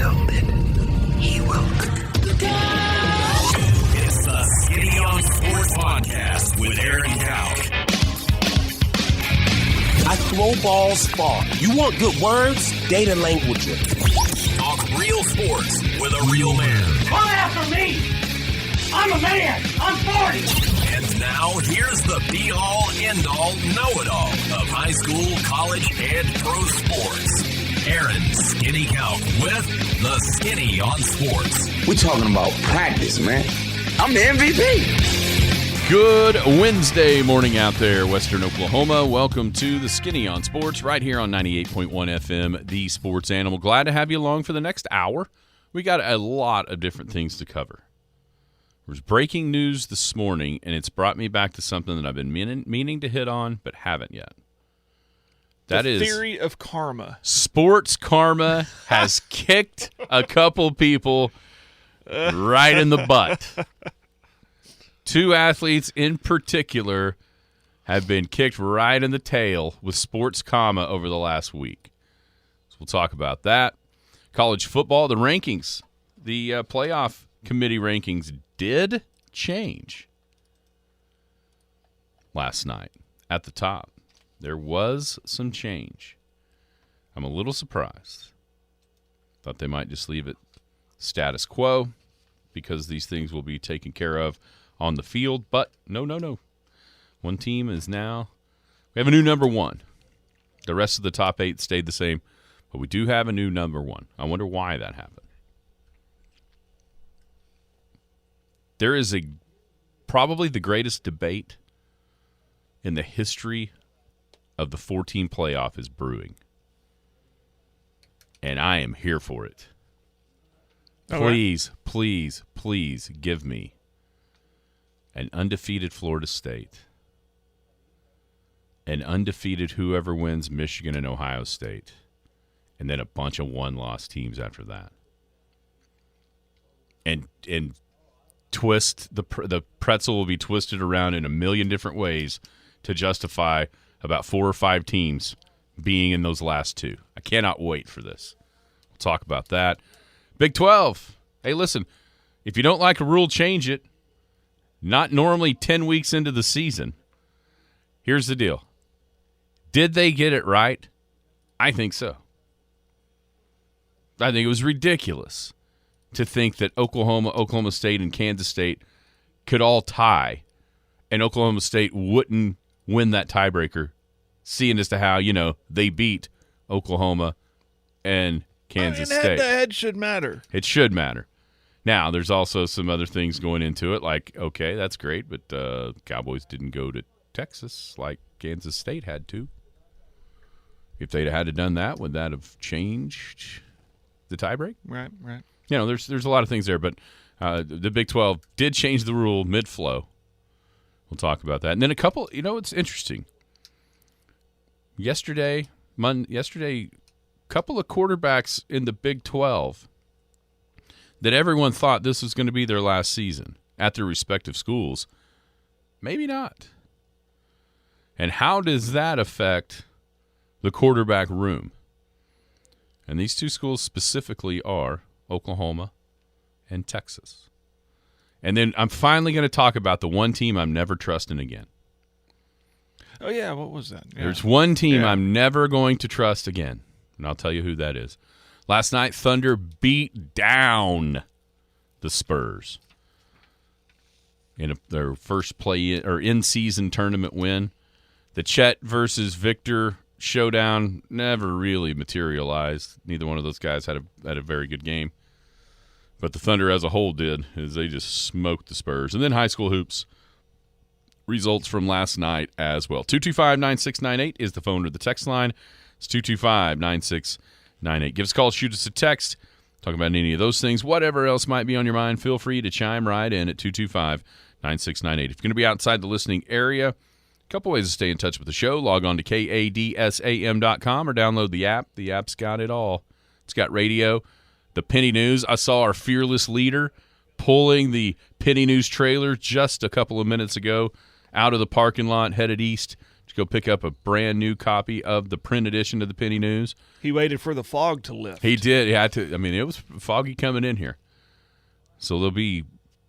build it, he will. It's the Skinny on Sports Podcast with Aaron Cowk. I throw balls far. You want good words? Data language. Talk real sports with a real man. Come after me! I'm a man! I'm 40! And now, here's the be-all, end-all, know-it-all of high school, college, and pro sports. Aaron Skinny Cowk with the Skinny on Sports. We're talking about practice, man. I'm the MVP. Good Wednesday morning out there, Western Oklahoma. Welcome to the Skinny on Sports right here on 98.1 FM, the Sports Animal. Glad to have you along for the next hour. We got a lot of different things to cover. There was breaking news this morning, and it's brought me back to something that I've been meaning to hit on, but haven't yet. That is the theory of karma. Sports karma has kicked a couple people right in the butt. Two athletes in particular have been kicked right in the tail with sports karma over the last week. So we'll talk about that. College football, the rankings, the playoff committee rankings did change last night at the top. There was some change. I'm a little surprised. Thought they might just leave it status quo because these things will be taken care of on the field. But no. One team is now – we have a new number one. The rest of the top 8 stayed the same, but we do have a new number one. I wonder why that happened. There is probably the greatest debate in the history of the 4-team playoff is brewing. And I am here for it. Please give me an undefeated Florida State, an undefeated whoever wins Michigan and Ohio State, and then a bunch of one-loss teams after that. And twist the pretzel will be twisted around in a million different ways to justify about 4 or 5 teams being in those last 2. I cannot wait for this. We'll talk about that. Big 12. Hey, listen, if you don't like a rule, change it. Not normally 10 weeks into the season. Here's the deal. Did they get it right? I think so. I think it was ridiculous to think that Oklahoma, Oklahoma State, and Kansas State could all tie, and Oklahoma State wouldn't win that tiebreaker, seeing as to how, they beat Oklahoma and Kansas State. Head-to-head should matter. It should matter. Now, there's also some other things going into it, like, okay, that's great, but Cowboys didn't go to Texas like Kansas State had to. If they'd had to done that, would that have changed the tiebreak? Right. There's a lot of things there, but the Big 12 did change the rule mid-flow. We'll talk about that. And then a couple, it's interesting. Yesterday, couple of quarterbacks in the Big 12 that everyone thought this was going to be their last season at their respective schools. Maybe not. And how does that affect the quarterback room? And these 2 schools specifically are Oklahoma and Texas. And then I'm finally going to talk about the one team I'm never trusting again. Oh, yeah, what was that? Yeah. There's one team I'm never going to trust again, and I'll tell you who that is. Last night, Thunder beat down the Spurs in their first in-season tournament win. The Chet versus Victor showdown never really materialized. Neither one of those guys had a very good game. But the Thunder as a whole did, as they just smoked the Spurs. And then high school hoops results from last night as well. 225-9698 is the phone or the text line. It's 225-9698. Give us a call, shoot us a text. Talk about any of those things. Whatever else might be on your mind, feel free to chime right in at 225-9698. If you're going to be outside the listening area, a couple ways to stay in touch with the show. Log on to kadsam.com or download the app. The app's got it all. It's got radio, the Penny News. I saw our fearless leader pulling the Penny News trailer just a couple of minutes ago out of the parking lot, headed east. to go pick up a brand new copy of the print edition of the Penny News. He waited for the fog to lift. He did. He had to. I mean, it was foggy coming in here. So there'll be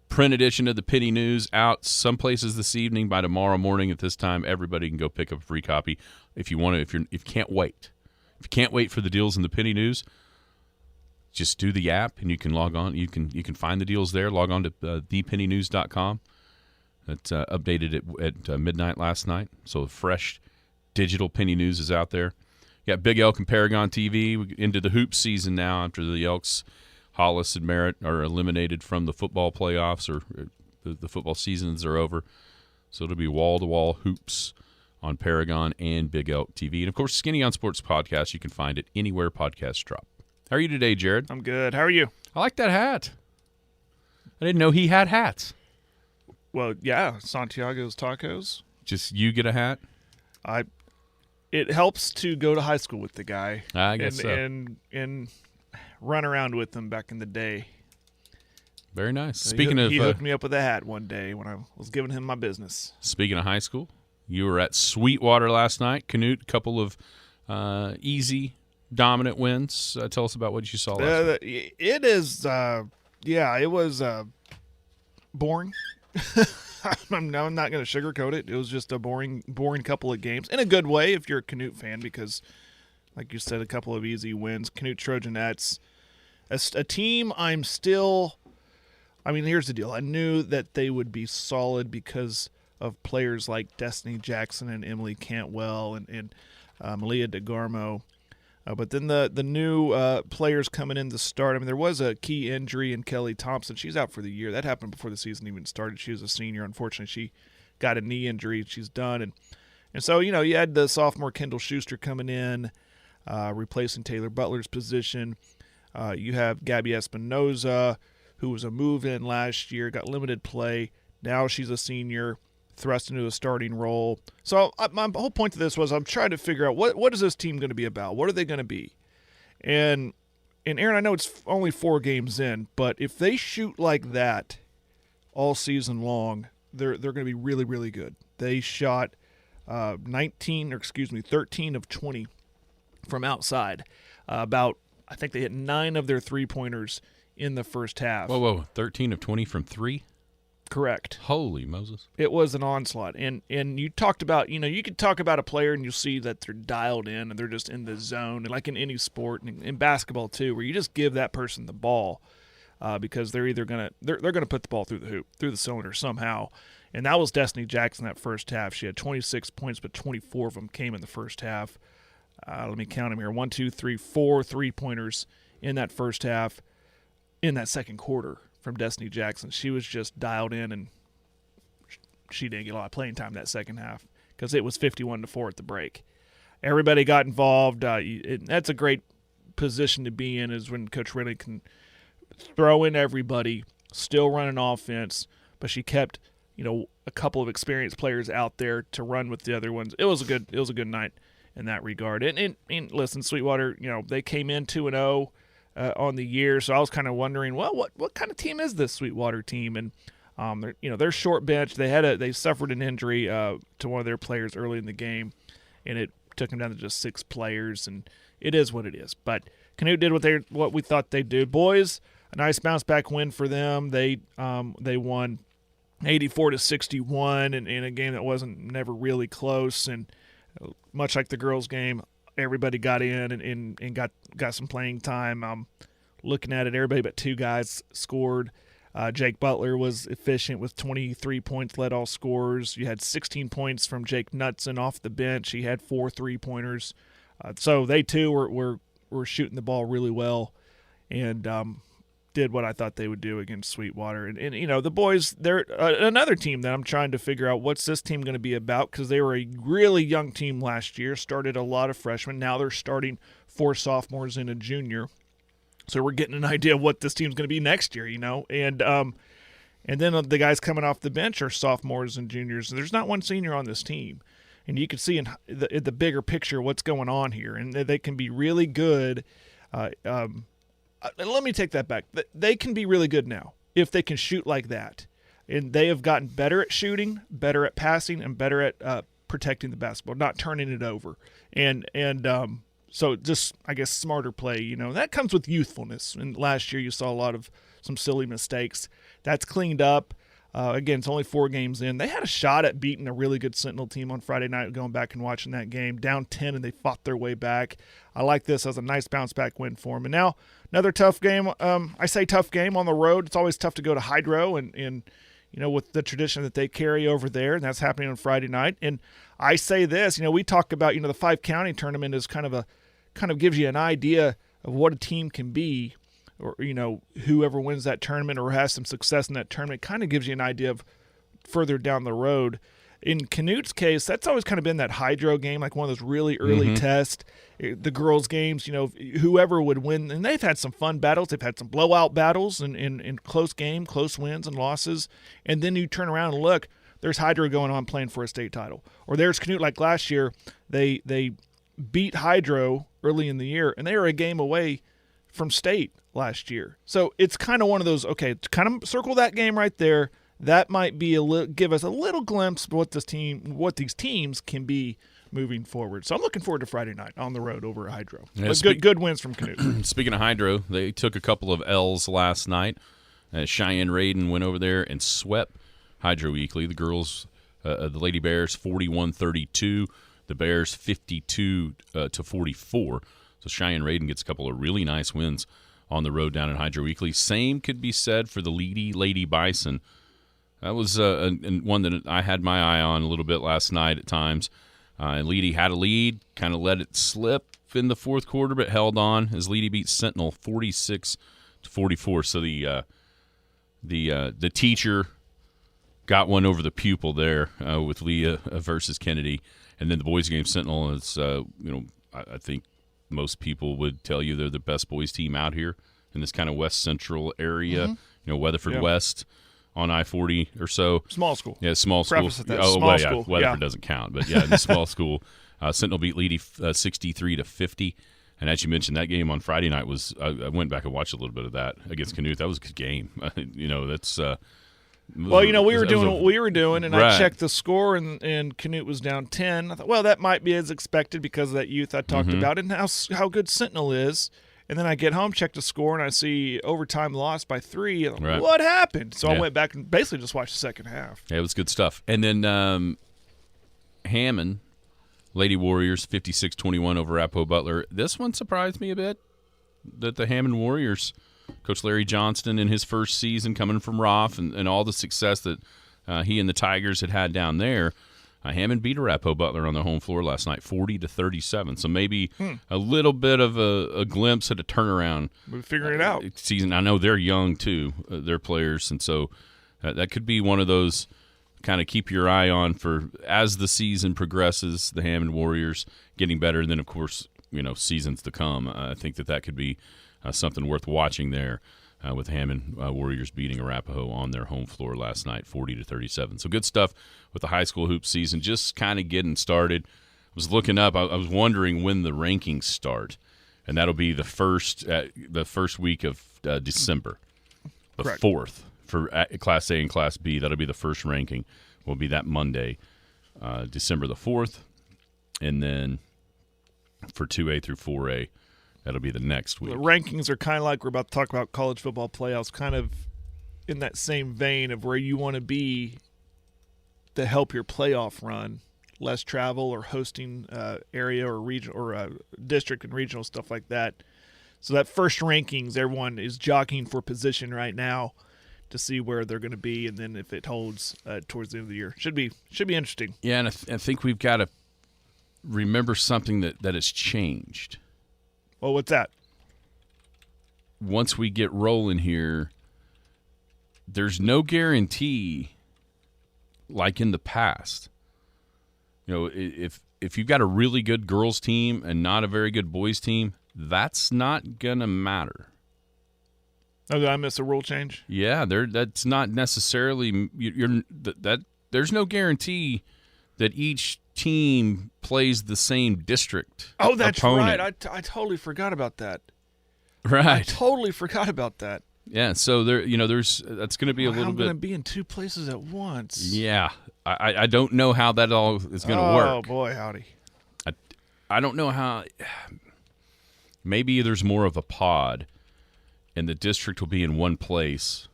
print edition of the Penny News out some places this evening. By tomorrow morning at this time, everybody can go pick up a free copy if you want to. If you can't wait, if you can't wait for the deals in the Penny News, just do the app and you can log on. You can find the deals there. Log on to thepennynews.com. It's updated at midnight last night. So fresh digital Penny News is out there. You got Big Elk and Paragon TV. We're into the hoop season now after the Elks, Hollis, and Merritt are eliminated from the football playoffs, or the football seasons are over. So it'll be wall-to-wall hoops on Paragon and Big Elk TV. And, of course, Skinny on Sports podcast. You can find it anywhere podcasts drop. How are you today, Jared? I'm good. How are you? I like that hat. I didn't know he had hats. Well, yeah, Santiago's Tacos. Just you get a hat? It helps to go to high school with the guy. I guess so. And run around with him back in the day. Very nice. He hooked me up with a hat one day when I was giving him my business. Speaking of high school, you were at Sweetwater last night. Canute, couple of easy, dominant wins. Tell us about what you saw last night. It is, it was boring. I'm not going to sugarcoat it. It was just a boring couple of games in a good way if you're a Canute fan, because, like you said, a couple of easy wins. Canute Trojanettes, a team here's the deal. I knew that they would be solid because of players like Destiny Jackson and Emily Cantwell and Malia DeGarmo. But then the new players coming in to start. I mean, there was a key injury in Kelly Thompson. She's out for the year. That happened before the season even started. She was a senior. Unfortunately, she got a knee injury. She's done. And so, you had the sophomore Kendall Schuster coming in, replacing Taylor Butler's position. You have Gabby Espinoza, who was a move-in last year, got limited play. Now she's a senior, thrust into a starting role. So my whole point to this was I'm trying to figure out what is this team going to be about? What are they going to be? And Aaron, I know it's only 4 games in, but if they shoot like that all season long, they're going to be really, really good. They shot 13 of 20 from outside. I think they hit 9 of their three-pointers in the first half. Whoa, 13 of 20 from 3? Correct. Holy Moses. It was an onslaught. And you talked about, you could talk about a player and you'll see that they're dialed in and they're just in the zone, and like in any sport, and in basketball too, where you just give that person the ball because they're either going to put the ball through the hoop, through the cylinder somehow. And that was Destiny Jackson that first half. She had 26 points, but 24 of them came in the first half. Let me count them here. 1, 2, 3, 4 3-pointers in that first half. In that second quarter from Destiny Jackson, she was just dialed in, and she didn't get a lot of playing time that second half because it was 51-4 at the break. Everybody got involved. That's a great position to be in, is when Coach Ridley can throw in everybody, still run an offense, but she kept a couple of experienced players out there to run with the other ones. It was a good night in that regard. And listen, Sweetwater, they came in 2-0. On the year, so I was kind of wondering, well, what kind of team is this Sweetwater team? And they're short bench. They suffered an injury to one of their players early in the game, and it took them down to just 6 players. And it is what it is. But Canute did what we thought they'd do. Boys, a nice bounce back win for them. They won 84-61 in a game that wasn't never really close, and much like the girls' game, everybody got in and got some playing time. Looking at it, everybody but 2 guys scored. Jake Butler was efficient with 23 points, led all scorers. You had 16 points from Jake Knutson off the bench. He had 4 3-pointers. So they, too, were shooting the ball really well and did what I thought they would do against Sweetwater. And the boys, they're another team that I'm trying to figure out what's this team going to be about, because they were a really young team last year, started a lot of freshmen. Now they're starting 4 sophomores and a junior. So we're getting an idea of what this team's going to be next year, And then the guys coming off the bench are sophomores and juniors. There's not one senior on this team. And you can see in the bigger picture what's going on here. And they can be really good. Let me take that back. They can be really good now if they can shoot like that. And they have gotten better at shooting, better at passing, and better at protecting the basketball, not turning it over. And so just, I guess, smarter play, that comes with youthfulness. And last year you saw a lot of some silly mistakes. That's cleaned up. Again, it's only 4 games in. They had a shot at beating a really good Sentinel team on Friday night, going back and watching that game. Down 10, and they fought their way back. I like this as a nice bounce-back win for them. And now another tough game. I say tough game on the road. It's always tough to go to Hydro and with the tradition that they carry over there, and that's happening on Friday night. And I say this, we talk about, the 5-county tournament is kind of gives you an idea of what a team can be, or whoever wins that tournament or has some success in that tournament kind of gives you an idea of further down the road. In Canute's case, that's always kind of been that Hydro game, like one of those really early tests. The girls' games, whoever would win, and they've had some fun battles. They've had some blowout battles and close game, close wins and losses. And then you turn around and look, there's Hydro going on playing for a state title. Or there's Canute, like last year, they beat Hydro early in the year, and they were a game away from state last year. So it's kind of one of those, okay, kind of circle that game right there. That might be give us a little glimpse of what these teams can be moving forward. So I'm looking forward to Friday night on the road over at Hydro. Yeah, good wins from Canute. Speaking of Hydro, they took a couple of L's last night. Cheyenne Raiden went over there and swept Hydro Weekly. The girls, the Lady Bears, 41-32. The Bears, 52-44. So Cheyenne Raiden gets a couple of really nice wins on the road down at Hydro Weekly. Same could be said for the Lady Bison. That was one that I had my eye on a little bit last night at times. Leedy had a lead, kind of let it slip in the fourth quarter, but held on as Leedy beat Sentinel 46-44. So the teacher got one over the pupil there with Leah versus Kennedy, and then the boys' game Sentinel is I think most people would tell you they're the best boys team out here in this kind of West Central area. Weatherford West on I-40 or so. Small school. Yeah, small school. Preface at that. Small school. Weatherford doesn't count, but in the small school, Sentinel beat Leedy 63-50. And as you mentioned, that game on Friday night was. I went back and watched a little bit of that against Canute. That was a good game. That's. We were doing what we were doing, and right. I checked the score, and Canute was down 10. I thought, well, that might be as expected because of that youth I talked about and how good Sentinel is. And then I get home, check the score, and I see overtime lost by 3. Right. What happened? So I went back and basically just watched the second half. Yeah, it was good stuff. And then Hammond, Lady Warriors, 56-21 over Appo Butler. This one surprised me a bit, that the Hammond Warriors, Coach Larry Johnston in his first season coming from Roth and all the success that he and the Tigers had down there, Hammond beat Appo Butler on their home floor last night, 40-37. So maybe a little bit of a glimpse at a turnaround. We're figuring it out. Season. I know they're young too, their players, and so that could be one of those kind of keep your eye on for as the season progresses. The Hammond Warriors getting better, and then of course seasons to come. I think that could be something worth watching there. With Hammond Warriors beating Arapahoe on their home floor last night, 40-37. So good stuff with the high school hoop season, just kind of getting started. I was looking up. I was wondering when the rankings start, and that'll be the first week of December, the Correct. 4th for Class A and Class B. That'll be the first ranking. Will be that Monday, December the 4th, and then for 2A through 4A. That'll be the next week. The rankings are kind of like we're about to talk about college football playoffs, kind of in that same vein of where you want to be to help your playoff run. Less travel or hosting area or region or district and regional stuff like that. So that first rankings, everyone is jockeying for position right now to see where they're going to be, and then if it holds towards the end of the year, should be interesting. Yeah, and I think we've got to remember something that has changed. Well, what's that? Once we get rolling here, there's no guarantee like in the past. If you've got a really good girls team and not a very good boys team, that's not going to matter. Oh, did I miss a rule change? Yeah, that's not necessarily there's no guarantee that each team plays the same district. Oh, that's opponent. right. I totally forgot about that. Right. I totally forgot about that. Yeah, so that's going to be a little I'm bit. going to be in two places at once. Yeah, I don't know how that all is going to work. Oh boy, howdy. I don't know how. Maybe there's more of a pod, and the district will be in one place.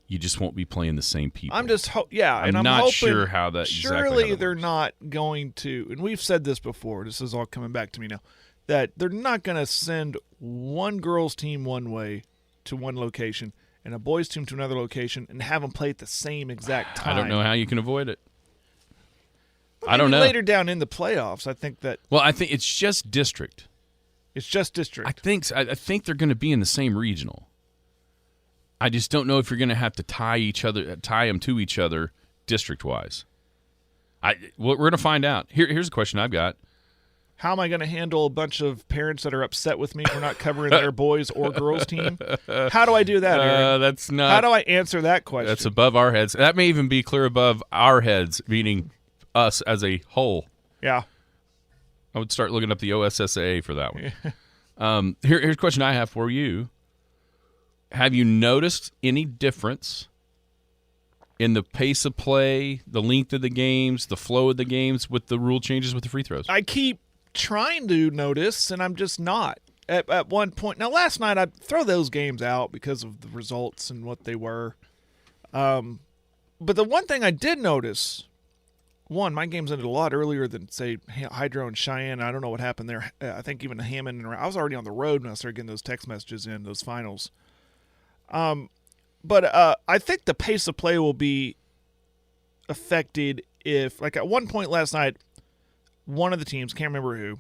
You just won't be playing the same people. I'm just I'm not hoping, sure how that. Surely exactly how that they're works. not going to, and we've said this before. This is all coming back to me now. That they're not going to send one girls' team one way to one location and a boys' team to another location and have them play at the same exact time. I don't know how you can avoid it. Well, I don't know. Later down in the playoffs, I think that. Well, I think it's just district. It's just district. I think they're going to be in the same regional. I just don't know if you're going to have to tie them to each other district-wise. We're going to find out. Here's a question I've got. How am I going to handle a bunch of parents that are upset with me for not covering their boys or girls team? How do I do that, Aaron? That's not. How do I answer that question? That's above our heads. That may even be clear above our heads, meaning us as a whole. Yeah. I would start looking up the OSSAA for that one. Here's a question I have for you. Have you noticed any difference in the pace of play, the length of the games, the flow of the games with the rule changes with the free throws? I keep trying to notice, and I'm just not. At one point, now last night I'd throw those games out because of the results and what they were. But the one thing I did notice, my games ended a lot earlier than, say, Hydro and Cheyenne. I don't know what happened there. I think even Hammond and I was already on the road when I started getting those text messages in, those finals. But I think the pace of play will be affected if, like at one point last night, one of the teams, can't remember who,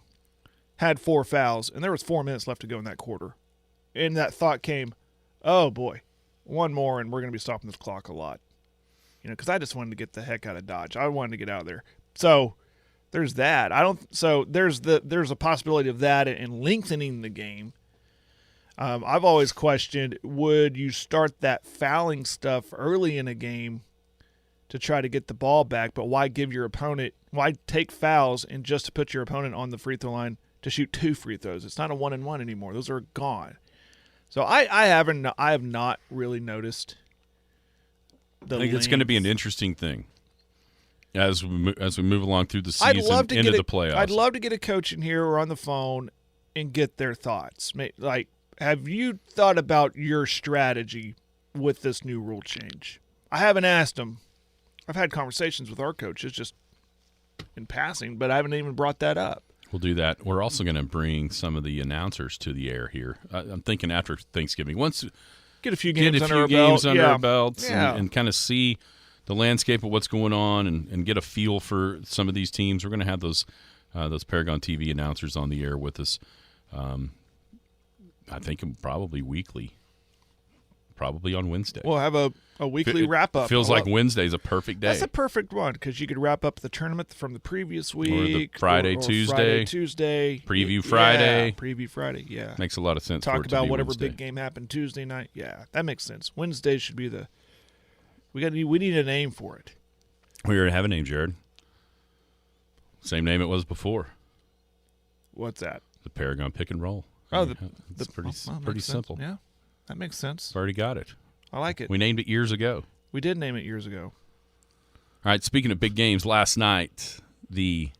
had 4 fouls, and there was 4 minutes left to go in that quarter. And that thought came, oh boy, one more and we're going to be stopping this clock a lot. Because I just wanted to get the heck out of Dodge. I wanted to get out of there. So there's that. There's a possibility of that and lengthening the game. I've always questioned, would you start that fouling stuff early in a game to try to get the ball back, but why take fouls and just to put your opponent on the free throw line to shoot 2 free throws? It's not a 1-and-1 anymore. Those are gone. So I have not really noticed the I think it's going to be an interesting thing as we move along through the season into the playoffs. I'd love to get a coach in here or on the phone and get their thoughts. Like, have you thought about your strategy with this new rule change? I haven't asked them. I've had conversations with our coaches just in passing, but I haven't even brought that up. We'll do that. We're also going to bring some of the announcers to the air here. I'm thinking after Thanksgiving. Once get a few games under our belts and kind of see the landscape of what's going on and get a feel for some of these teams. We're going to have those Paragon TV announcers on the air with us. I think probably weekly, probably on Wednesday. We'll have a weekly wrap-up. Feels like Wednesday's a perfect day. That's a perfect one because you could wrap up the tournament from the previous week. Or the Friday, Tuesday. Preview Friday. Yeah, preview Friday, yeah. Makes a lot of sense. Talk about whatever Wednesday. big game happened Tuesday night. Yeah, that makes sense. Wednesday should be we need a name for it. We already have a name, Jared. Same name it was before. What's that? The Paragon Pick and Roll. Oh, it's pretty makes simple. Sense. Yeah, that makes sense. We've already got it. I like it. We named it years ago. We did name it years ago. All right, speaking of big games, last night, the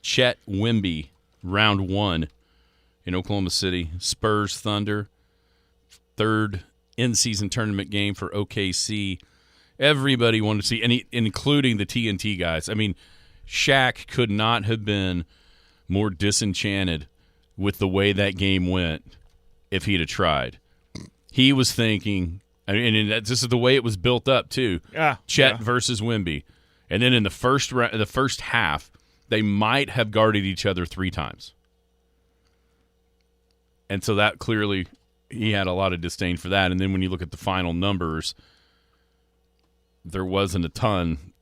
Chet Wemby round 1 in Oklahoma City, Spurs Thunder, third in-season tournament game for OKC. Everybody wanted to see, including the TNT guys. I mean, Shaq could not have been more disenchanted with the way that game went if he'd have tried. He was thinking, and this is the way it was built up too. Chet versus Wemby, and then in the first half, they might have guarded each other 3 times, and so that clearly he had a lot of disdain for that. And then when you look at the final numbers, there wasn't a ton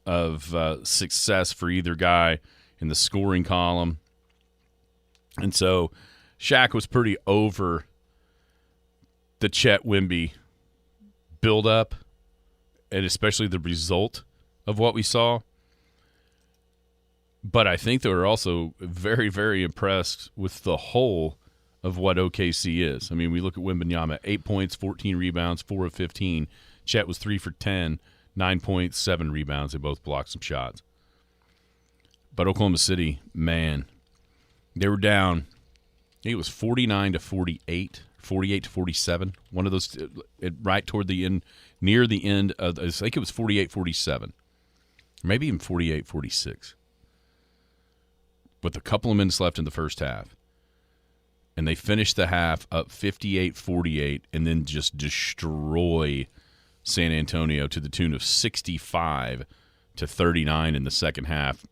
of success for either guy in the scoring column. And so Shaq was pretty over the Chet Wemby build-up, and especially the result of what we saw. But I think they were also very, very impressed with the whole of what OKC is. I mean, we look at Wembanyama, 8 points, 14 rebounds, 4 of 15. Chet was 3 for 10, 9 points, 7 rebounds. They both blocked some shots. But Oklahoma City, man, they were down. I think it was 49-48, 48-47. One of those right toward the end, near the end of. I think it was 48-47, maybe even 48-46. With a couple of minutes left in the first half. And they finished the half up 58-48 and then just destroy San Antonio to the tune of 65-39 in the second half,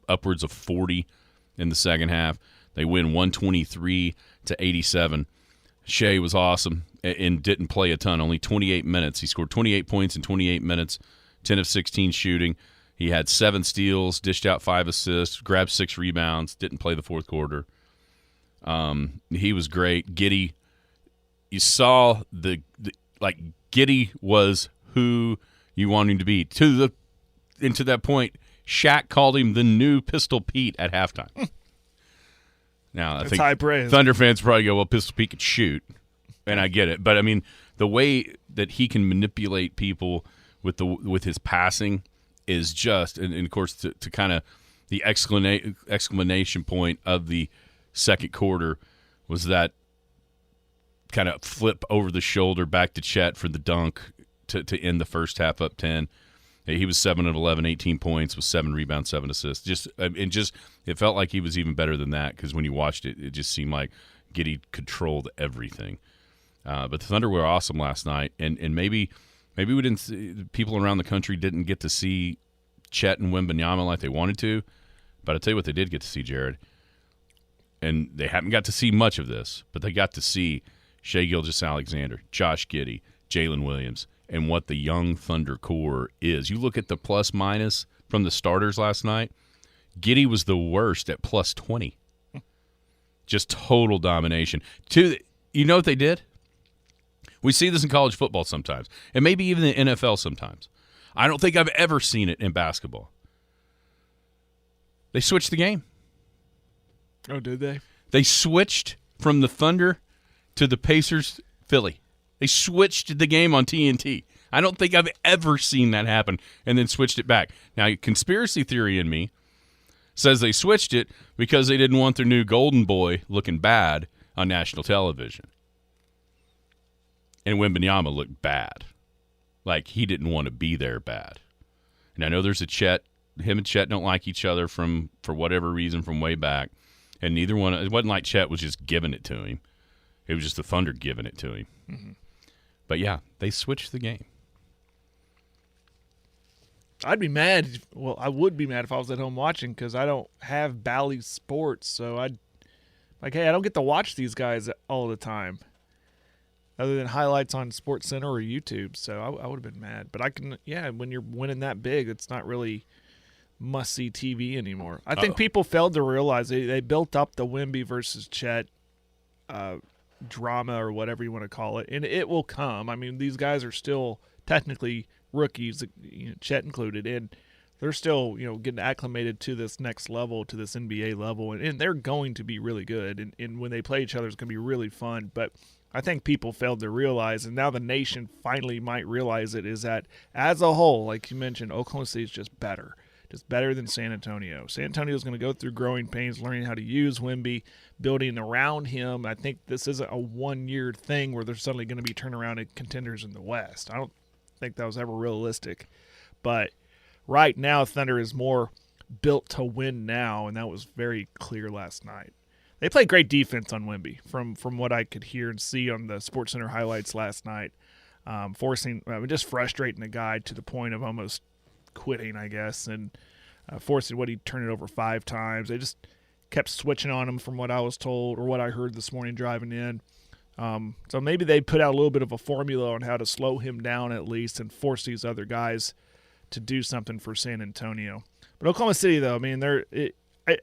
upwards of 40 in the second half. They win 123-87. Shea was awesome and didn't play a ton, only 28 minutes. He scored 28 points in 28 minutes, 10 of 16 shooting. He had 7 steals, dished out 5 assists, grabbed 6 rebounds, didn't play the fourth quarter. He was great. Giddey, you saw Giddey was who you want him to be. To that point, Shaq called him the new Pistol Pete at halftime. Now, I think high praise. Thunder fans probably go, well, Pistol Pete could shoot, and I get it. But, I mean, the way that he can manipulate people with his passing is just, and of course, to kind of the exclamation point of the second quarter was that kind of flip over the shoulder back to Chet for the dunk to end the first half up 10. He was 7 of 11, 18 points with 7 rebounds, 7 assists. It felt like he was even better than that because when you watched it, it just seemed like Giddey controlled everything. But the Thunder were awesome last night, and maybe we didn't see, people around the country didn't get to see Chet and Wembanyama like they wanted to, but I'll tell you what they did get to see, Jared. And they haven't got to see much of this, but they got to see Shai Gilgeous-Alexander, Josh Giddey, Jalen Williams, and what the young Thunder core is. You look at the plus-minus from the starters last night, Giddey was the worst at plus 20. Just total domination. You know what they did? We see this in college football sometimes, and maybe even the NFL sometimes. I don't think I've ever seen it in basketball. They switched the game. Oh, did they? They switched from the Thunder to the Pacers Philly. They switched the game on TNT. I don't think I've ever seen that happen and then switched it back. Now, conspiracy theory in me says they switched it because they didn't want their new golden boy looking bad on national television. And Wembanyama looked bad. Like he didn't want to be there bad. And I know there's a Chet. Him and Chet don't like each other for whatever reason from way back. And neither one, it wasn't like Chet was just giving it to him. It was just the Thunder giving it to him. Mm-hmm. But, yeah, they switched the game. I'd be mad. Well, I would be mad if I was at home watching because I don't have Bally Sports. So I don't get to watch these guys all the time other than highlights on SportsCenter or YouTube. So I would have been mad. But when you're winning that big, it's not really must-see TV anymore. I think people failed to realize they built up the Wemby versus Chet drama or whatever you want to call it, and it will come. I mean, these guys are still technically rookies, Chet included, and they're still getting acclimated to this next level, to this NBA level, and they're going to be really good. And when they play each other, it's going to be really fun. But I think people failed to realize, and now the nation finally might realize it, is that as a whole, like you mentioned, Oklahoma City is just better. Just better than San Antonio. San Antonio is going to go through growing pains, learning how to use Wemby, building around him. I think this isn't a one-year thing where they're suddenly going to be turnaround contenders in the West. I don't think that was ever realistic. But right now, Thunder is more built to win now, and that was very clear last night. They played great defense on Wemby from what I could hear and see on the SportsCenter highlights last night, just frustrating the guy to the point of almost quitting, I guess, and forcing he'd turn it over 5 times. They just kept switching on him from what I was told or what I heard this morning driving in. So maybe they put out a little bit of a formula on how to slow him down at least and force these other guys to do something for San Antonio. But Oklahoma City, though, I mean,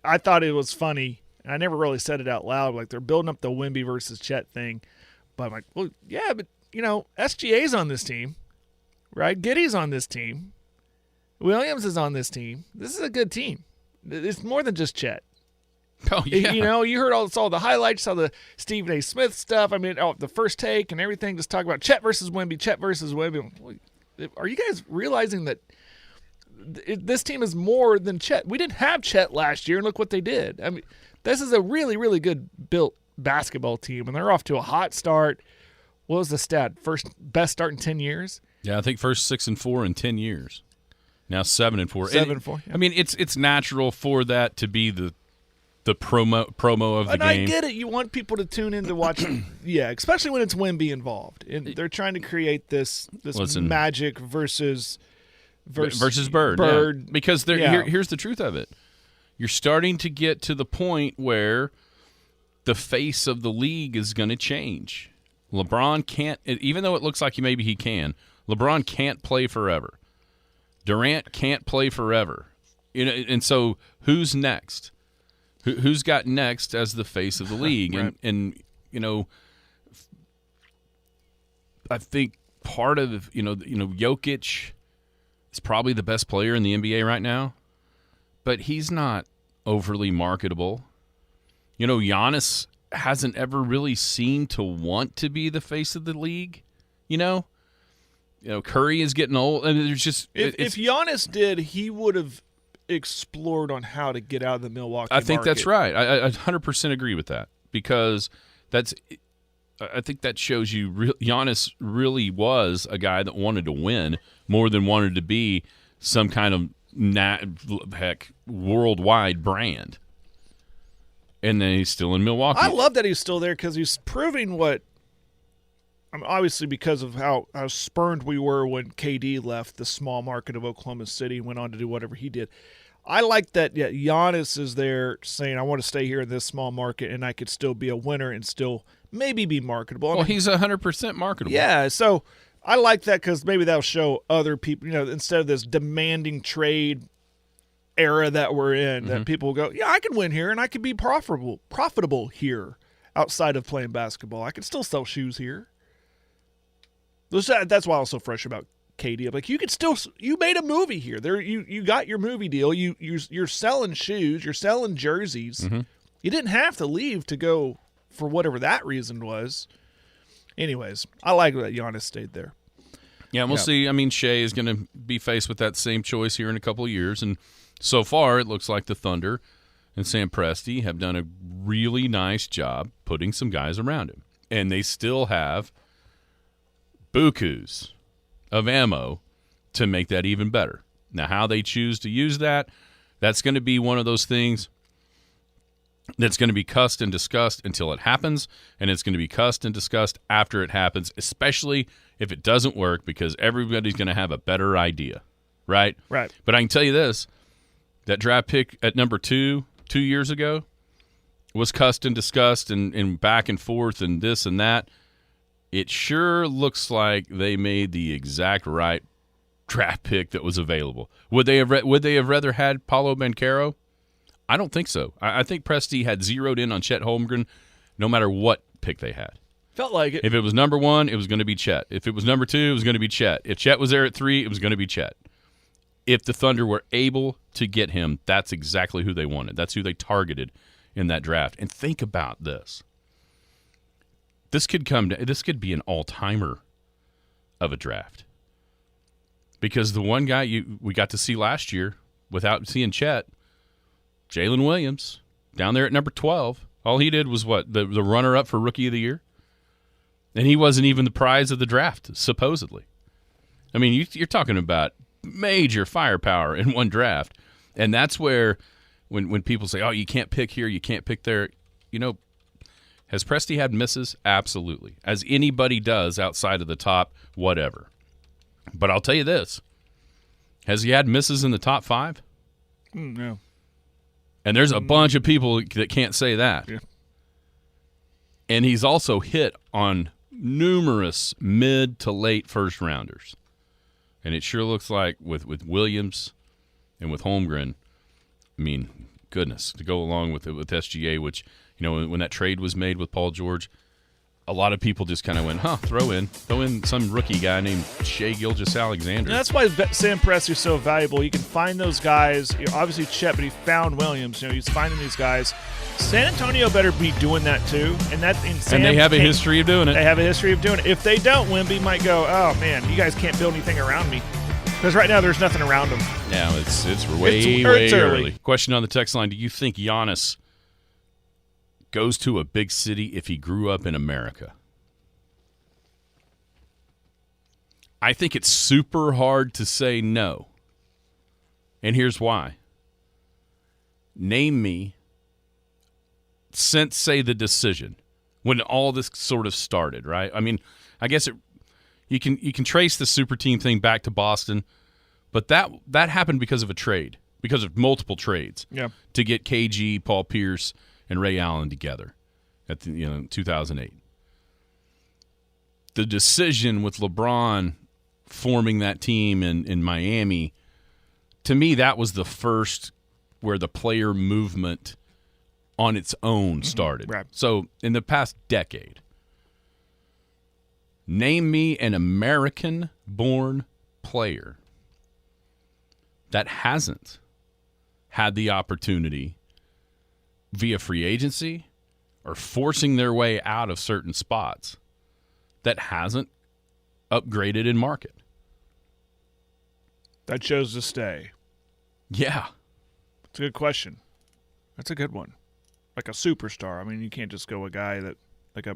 I thought it was funny, and I never really said it out loud. Like, they're building up the Wemby versus Chet thing. But I'm like, well, yeah, but, SGA's on this team, right? Giddey's on this team. Williams is on this team. This is a good team. It's more than just Chet. Oh, yeah. You know, you heard all the highlights, saw the Stephen A. Smith stuff. I mean, the first take and everything. Just talk about Chet versus Wemby. Are you guys realizing that this team is more than Chet? We didn't have Chet last year, and look what they did. I mean, this is a really, really good built basketball team, and they're off to a hot start. What was the stat? First best start in 10 years? Yeah, I think first 6-4 in 10 years. Now 7-4. 7-4. Yeah. I mean, it's natural for that to be the promo of the and game. I get it. You want people to tune in to watch it. Yeah, especially when it's Wemby involved. And they're trying to create this Magic versus Bird. Yeah. Because here's the truth of it. You're starting to get to the point where the face of the league is going to change. LeBron can't, even though it looks like maybe he can, LeBron can't play forever. Durant can't play forever. You know, and so who's next? Who's got next as the face of the league? Right. And you know, I think part of Jokic is probably the best player in the NBA right now, but he's not overly marketable. You know, Giannis hasn't ever really seemed to want to be the face of the league. You know, Curry is getting old, and there's just if Giannis did, he would have explored on how to get out of the Milwaukee I think market. That's right. I 100% agree with that, because I think that shows you Giannis really was a guy that wanted to win more than wanted to be some kind of worldwide brand. And then he's still in Milwaukee. I love that he's still there because he's proving what. I mean, obviously, because of how spurned we were when KD left the small market of Oklahoma City and went on to do whatever he did. I like that Giannis is there saying, I want to stay here in this small market and I could still be a winner and still maybe be marketable. Well, he's 100% marketable. Yeah, so I like that because maybe that'll show other people, instead of this demanding trade era that we're in, that people will go, yeah, I can win here and I can be profitable here outside of playing basketball. I can still sell shoes here. That's why I was so fresh about KD. I'm like, you made a movie here. There, you got your movie deal. You're selling shoes. You're selling jerseys. Mm-hmm. You didn't have to leave to go for whatever that reason was. Anyways, I like that Giannis stayed there. Yeah, we'll see. I mean, Shea is going to be faced with that same choice here in a couple of years, and so far it looks like the Thunder and Sam Presti have done a really nice job putting some guys around him, and they still have bukus of ammo to make that even better. Now, how they choose to use that's going to be one of those things that's going to be cussed and discussed until it happens, and it's going to be cussed and discussed after it happens, especially if it doesn't work, because everybody's going to have a better idea, right? Right. But I can tell you this, that draft pick at number 2 years ago was cussed and discussed and back and forth and this and that. It sure looks like they made the exact right draft pick that was available. Would they have rather had Paolo Banchero? I don't think so. I think Presti had zeroed in on Chet Holmgren no matter what pick they had. Felt like it. If it was number 1, it was going to be Chet. If it was number 2, it was going to be Chet. If Chet was there at 3, it was going to be Chet. If the Thunder were able to get him, that's exactly who they wanted. That's who they targeted in that draft. And think about this. This could be an all-timer of a draft. Because the one guy we got to see last year without seeing Chet, Jalen Williams, down there at number 12, all he did was the runner-up for Rookie of the Year? And he wasn't even the prize of the draft, supposedly. I mean, you're talking about major firepower in one draft. And that's where when people say, oh, you can't pick here, you can't pick there, has Presti had misses? Absolutely. As anybody does outside of the top, whatever. But I'll tell you this. Has he had misses in the top 5? No. And there's a bunch of people that can't say that. Yeah. And he's also hit on numerous mid to late first rounders. And it sure looks like with Williams and with Holmgren, I mean, goodness, to go along with SGA, which, when that trade was made with Paul George, a lot of people just kind of went, throw in some rookie guy named Shai Gilgeous-Alexander. And that's why Sam Presti's so valuable. You can find those guys. Obviously Chet, but he found Williams. He's finding these guys. San Antonio better be doing that too. And they have a history of doing it. They have a history of doing it. If they don't, Wemby might go, oh, man, you guys can't build anything around me. Because right now there's nothing around them. Yeah, it's way early. Question on the text line, do you think Giannis goes to a big city if he grew up in America? I think it's super hard to say no. And here's why. Name me, since, say, the decision, when all this sort of started, right? I mean, I guess you can trace the super team thing back to Boston, but that happened because of a trade, because of multiple trades to get KG, Paul Pierce, and Ray Allen together at 2008. The decision with LeBron forming that team in Miami, to me, that was the first where the player movement on its own started. Right. So in the past decade, name me an American-born player that hasn't had the opportunity via free agency or forcing their way out of certain spots that hasn't upgraded in market. That chose to stay. Yeah. It's a good question. That's a good one. Like a superstar. I mean, you can't just go a guy that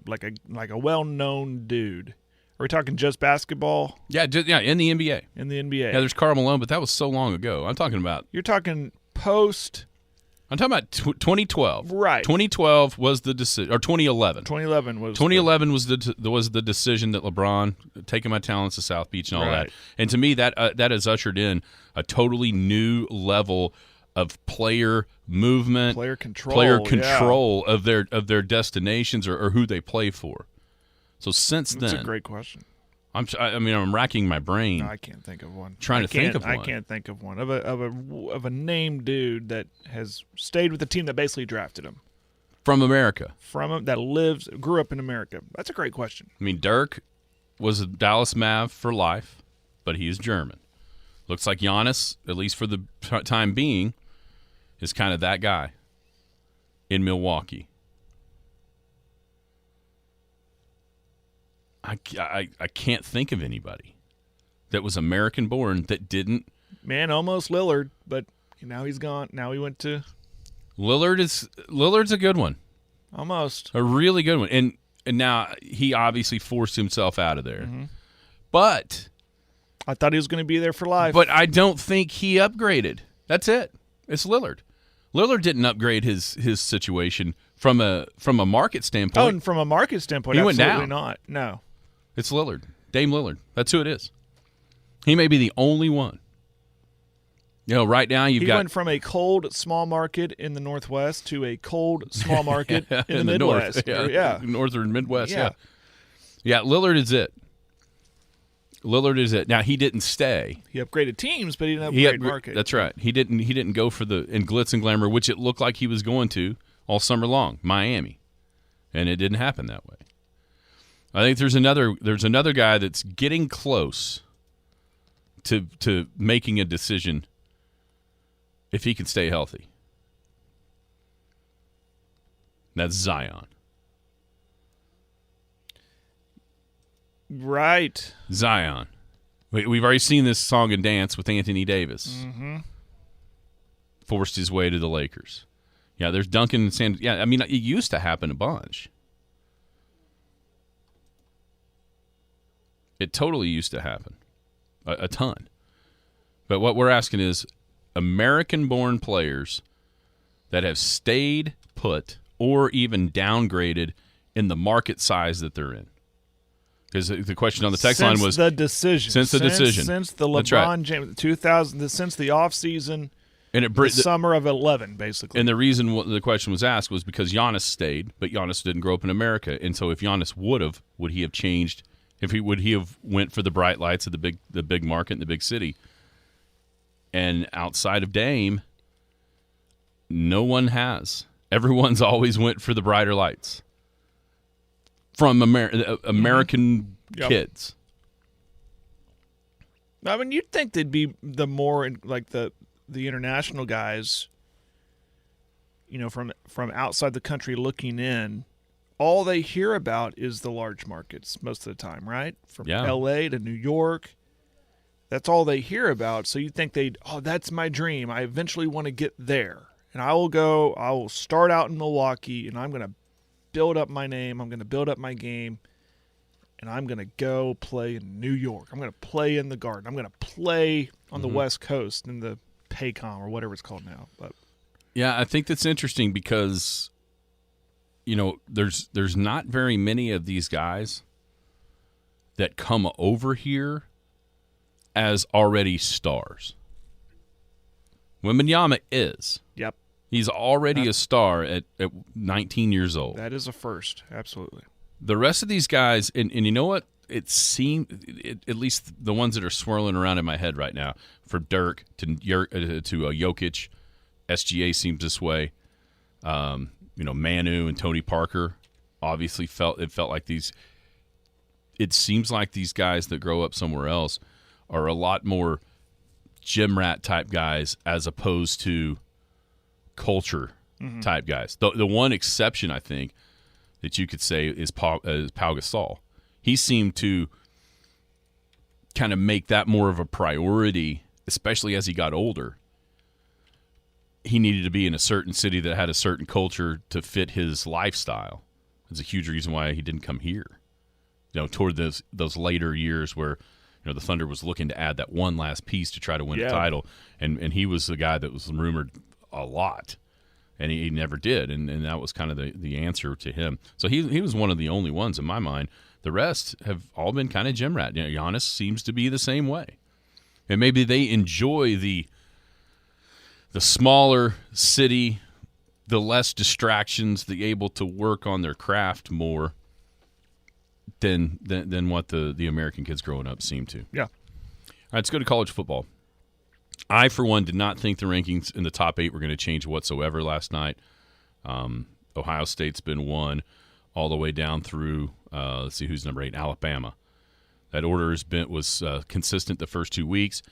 like a well-known dude. Are we talking just basketball? Yeah, in the NBA. In the NBA. Yeah, there's Karl Malone, but that was so long ago. I'm talking about. You're talking post. I'm talking about 2012. Right. 2012 was the decision, or 2011. 2011 was. 2011 was the decision that LeBron taking my talents to South Beach and all that. And to me, that has ushered in a totally new level of player movement, player control of their destinations or who they play for. So since then, that's a great question. I'm racking my brain. No, I can't think of one. I can't think of one of a named dude that has stayed with the team that basically drafted him from America. That grew up in America. That's a great question. I mean, Dirk was a Dallas Mav for life, but he is German. Looks like Giannis, at least for the time being, is kind of that guy in Milwaukee. I can't think of anybody that was American-born that didn't. Man, almost Lillard, but now he's gone. Now he went to. Lillard's a good one. Almost a really good one, and now he obviously forced himself out of there. Mm-hmm. But I thought he was going to be there for life. But I don't think he upgraded. That's it. It's Lillard. Lillard didn't upgrade his situation from a market standpoint. Oh, and from a market standpoint, he absolutely went down. Not. No. It's Lillard. Dame Lillard. That's who it is. He may be the only one. Right now he went from a cold small market in the Northwest to a cold small market in the Midwest. North, Northern Midwest, yeah. Lillard is it. Now, he didn't stay. He upgraded teams, but he didn't upgrade market. That's right. He didn't go for in glitz and glamour, which it looked like he was going to all summer long, Miami. And it didn't happen that way. I think there's another guy that's getting close to making a decision if he can stay healthy. That's Zion. Right. Zion. We've already seen this song and dance with Anthony Davis. Mm-hmm. Forced his way to the Lakers. Yeah, there's Duncan and Sand. Yeah, I mean, it used to happen a bunch. It totally used to happen. A ton. But what we're asking is American-born players that have stayed put or even downgraded in the market size that they're in. Because the question on the text line was the decision. Since the decision. Since the LeBron James 2000 since the offseason and the summer of 11 basically. And the reason the question was asked was because Giannis stayed, but Giannis didn't grow up in America. And so if Giannis would he have changed? Would he have went for the bright lights of the big market in the big city? And outside of Dame, no one has. Everyone's always went for the brighter lights. from American Yep. kids. I mean, you'd think they'd be the more like the international guys, from outside the country looking in. All they hear about is the large markets most of the time, right? From L.A. to New York. That's all they hear about. So you think that's my dream. I eventually want to get there. And I will start out in Milwaukee, and I'm going to build up my name. I'm going to build up my game, and I'm going to go play in New York. I'm going to play in the Garden. I'm going to play on the West Coast in the Paycom or whatever it's called now. But yeah, I think that's interesting because, there's not very many of these guys that come over here as already stars. Wembanyama is. Yep. He's already a star at 19 years old. That is a first, absolutely. The rest of these guys, and you know what? It seemed, at least the ones that are swirling around in my head right now, from Dirk to Jokic, SGA seems this way. Manu and Tony Parker obviously felt like these. It seems like these guys that grow up somewhere else are a lot more gym rat type guys as opposed to culture type guys. The one exception I think that you could say is Pau Gasol. He seemed to kind of make that more of a priority, especially as he got older. He needed to be in a certain city that had a certain culture to fit his lifestyle. That's a huge reason why he didn't come here. Toward those later years where the Thunder was looking to add that one last piece to try to win a title, and he was the guy that was rumored a lot, and he never did, and that was kind of the answer to him. So he was one of the only ones in my mind. The rest have all been kind of gym rat. Giannis seems to be the same way, and maybe they enjoy the smaller city, the less distractions, the able to work on their craft more than what the American kids growing up seem to. Yeah. All right, let's go to college football. I, for one, did not think the rankings in the top 8 were going to change whatsoever last night. Ohio State's been 1 all the way down through, let's see who's number 8, Alabama. That order was consistent the first 2 weeks.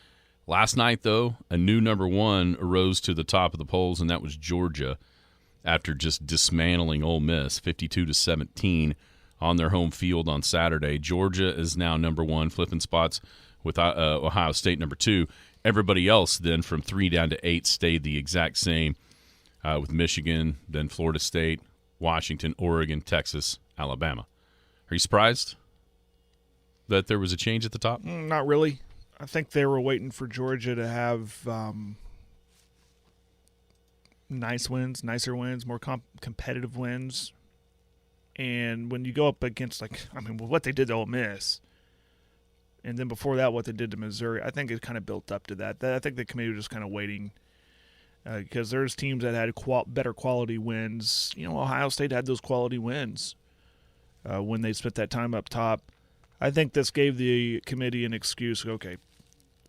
Last night, though, a new number 1 arose to the top of the polls, and that was Georgia after just dismantling Ole Miss 52-17 on their home field on Saturday. Georgia is now number 1, flipping spots with Ohio State number 2. Everybody else then from 3 down to 8 stayed the exact same with Michigan, then Florida State, Washington, Oregon, Texas, Alabama. Are you surprised that there was a change at the top? Not really. I think they were waiting for Georgia to have nicer wins, more competitive wins. And when you go up against, what they did to Ole Miss, and then before that, what they did to Missouri, I think it kind of built up to that. I think the committee was just kind of waiting because there's teams that had better quality wins. Ohio State had those quality wins when they spent that time up top. I think this gave the committee an excuse. Okay,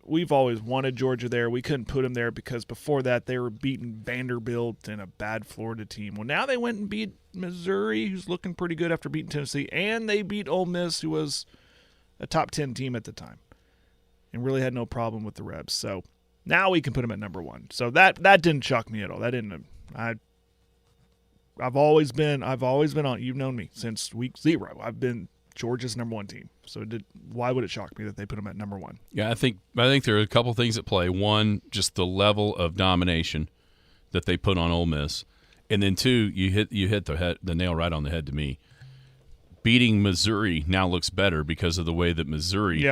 we've always wanted Georgia there. We couldn't put them there because before that they were beating Vanderbilt and a bad Florida team. Well, now they went and beat Missouri, who's looking pretty good after beating Tennessee, and they beat Ole Miss, who was a top 10 team at the time and really had no problem with the Rebs. So now we can put them at number 1. So that didn't shock me at all. That didn't. I've always been on. You've known me since week 0. I've been Georgia's number 1 team. So why would it shock me that they put them at number 1? Yeah, I think there are a couple things at play. One, just the level of domination that they put on Ole Miss, and then 2, you hit the nail right on the head to me. Beating Missouri now looks better because of the way that Missouri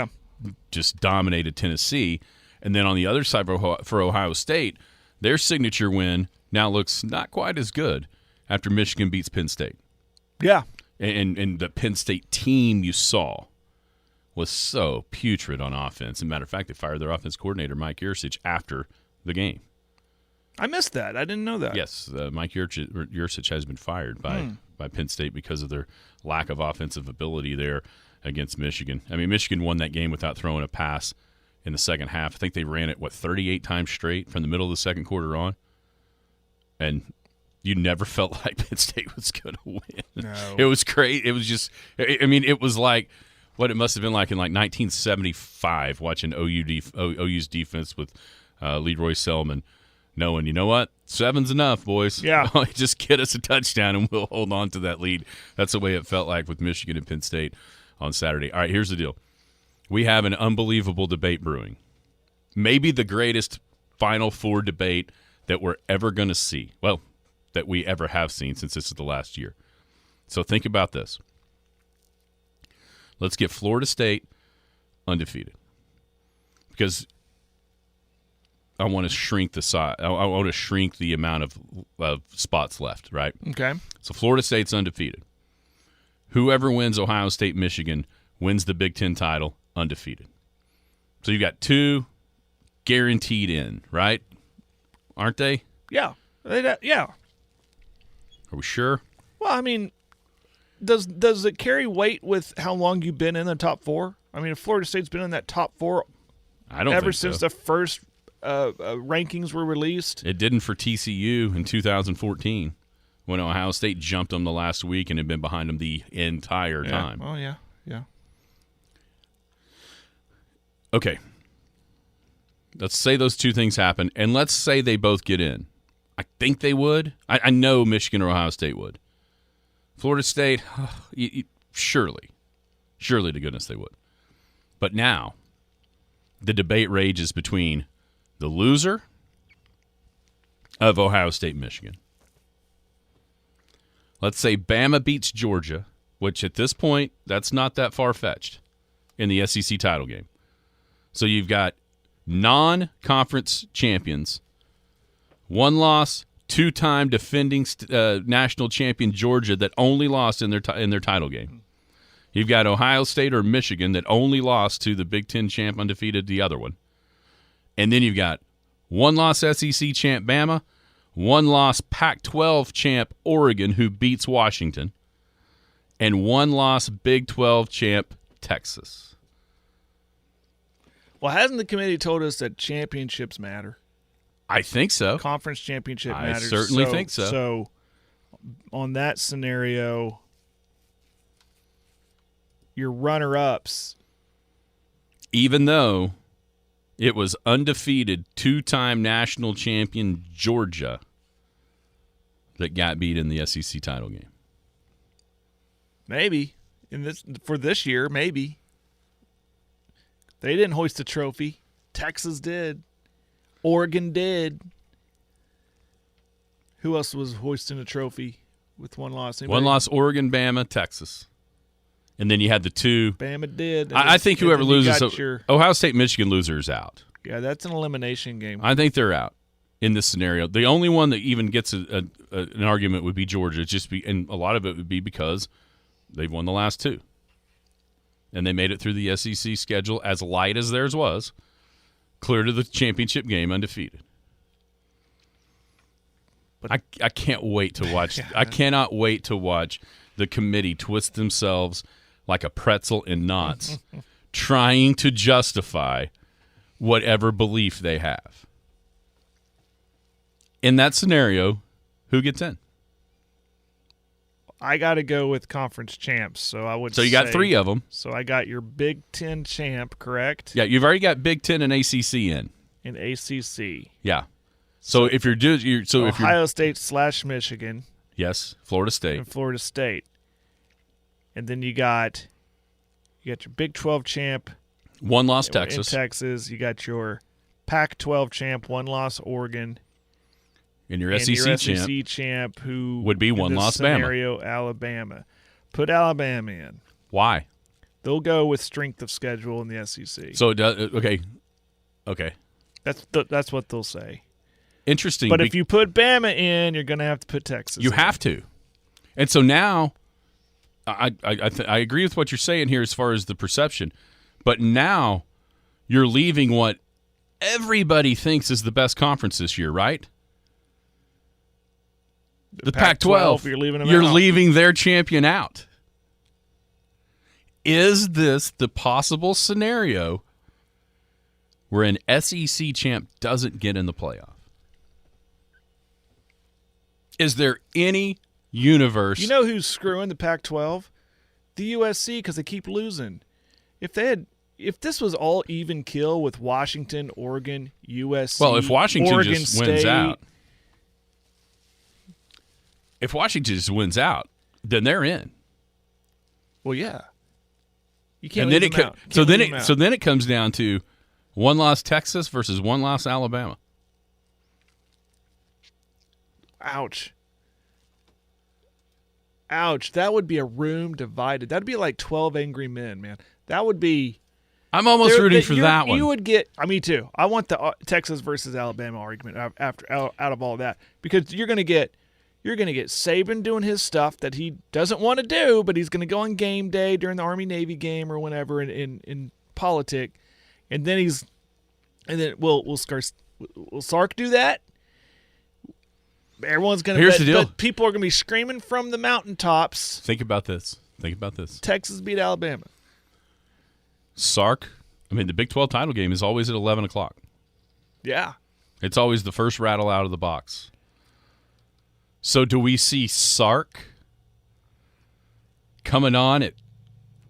just dominated Tennessee, and then on the other side for Ohio State, their signature win now looks not quite as good after Michigan beats Penn State. Yeah. And the Penn State team you saw was so putrid on offense. As a matter of fact, they fired their offense coordinator, Mike Yurcich, after the game. I missed that. I didn't know that. Yes, Mike Yurcich has been fired by Penn State because of their lack of offensive ability there against Michigan. I mean, Michigan won that game without throwing a pass in the second half. I think they ran it, 38 times straight from the middle of the second quarter on. And you never felt like Penn State was going to win. No. It was great. It was just, I mean, it was like what it must have been like in like 1975 watching OU's defense with Leroy Selman, knowing, you know what, 7's enough, boys. Yeah. Just get us a touchdown and we'll hold on to that lead. That's the way it felt like with Michigan and Penn State on Saturday. All right, here's the deal. We have an unbelievable debate brewing. Maybe the greatest Final Four debate that we're ever going to see. Well, that we ever have seen since this is the last year. So think about this. Let's get Florida State undefeated. Because I want to shrink the size. I want to shrink the amount of spots left, right? Okay. So Florida State's undefeated. Whoever wins Ohio State, Michigan wins the Big Ten title undefeated. So you've got 2 guaranteed in, right? Aren't they? Yeah. Yeah. Are we sure? Well, I mean, does it carry weight with how long you've been in the top 4? I mean, if Florida State's been in that top 4 I don't ever think since so. the first rankings were released. It didn't for TCU in 2014 when Ohio State jumped them the last week and had been behind them the entire time. Oh, yeah. Okay. Let's say those 2 things happen, and let's say they both get in. I think they would. I know Michigan or Ohio State would. Florida State, surely. Surely to goodness they would. But now, the debate rages between the loser of Ohio State, Michigan. Let's say Bama beats Georgia, which at this point, that's not that far-fetched in the SEC title game. So you've got non-conference champions, 1 loss, 2-time defending national champion Georgia that only lost in their title game. You've got Ohio State or Michigan that only lost to the Big Ten champ undefeated, the other one. And then you've got 1-loss SEC champ Bama, 1-loss Pac-12 champ Oregon who beats Washington, and 1-loss Big 12 champ Texas. Well, hasn't the committee told us that championships matter? I think so. Conference championship I matters. certainly think so. So, on that scenario, your runner-ups, even though it was undefeated 2-time national champion Georgia that got beat in the SEC title game. maybe for this year, maybe. They didn't hoist a trophy. Texas did. Oregon did. Who else was hoisting a trophy with 1 loss? Anybody? 1 loss, Oregon, Bama, Texas. And then you had the 2. Bama did. I think whoever loses, Ohio State, Michigan loser is out. Yeah, that's an elimination game. I think they're out in this scenario. The only one that even gets an argument would be Georgia. And a lot of it would be because they've won the last 2. And they made it through the SEC schedule as light as theirs was, clear to the championship game undefeated. But I can't wait to watch. I cannot wait to watch the committee twist themselves like a pretzel in knots, trying to justify whatever belief they have. In that scenario, who gets in? I got to go with conference champs, so I would. So you got 3 of them. So I got your Big Ten champ, correct? Yeah, you've already got Big Ten and ACC in. In ACC. Yeah. So if you're doing, Ohio State / Michigan. Yes, Florida State. And Florida State. And then you got your Big 12 champ. 1 loss Texas. In Texas. You got your Pac-12 champ, 1 loss Oregon. And your SEC champ who would be 1 loss scenario, Bama. Alabama. Put Alabama in. Why? They'll go with strength of schedule in the SEC. So okay. That's what they'll say. Interesting. But if you put Bama in, you're going to have to put Texas. You have to. And so now, I agree with what you're saying here as far as the perception. But now you're leaving what everybody thinks is the best conference this year, right? The Pac-12. You're leaving them You're out. leaving their champion out. Is this the possible scenario where an SEC champ doesn't get in the playoff? Is there any universe? You know who's screwing the Pac-12? The USC, because they keep losing. If this was all even kill with Washington, Oregon, USC, well, if Washington Oregon just State, wins out, then they're in. Well, yeah. You can't. And then leave them out. so then it comes down to one loss Texas versus one loss Alabama. Ouch. Ouch. That would be a room divided. That'd be like 12 Angry Men, man. That would be. I'm almost rooting for that one. You would get. Me too. I want the Texas versus Alabama argument after out of all that, because you're going to get Saban doing his stuff that he doesn't want to do, but he's going to go on game day during the Army-Navy game or whenever in politic, and then will Sark do that? Everyone's going to. Here's the deal. But people are going to be screaming from the mountaintops. Think about this. Texas beat Alabama. Sark. The Big 12 title game is always at 11 o'clock. Yeah. It's always the first rattle out of the box. So do we see Sark coming on at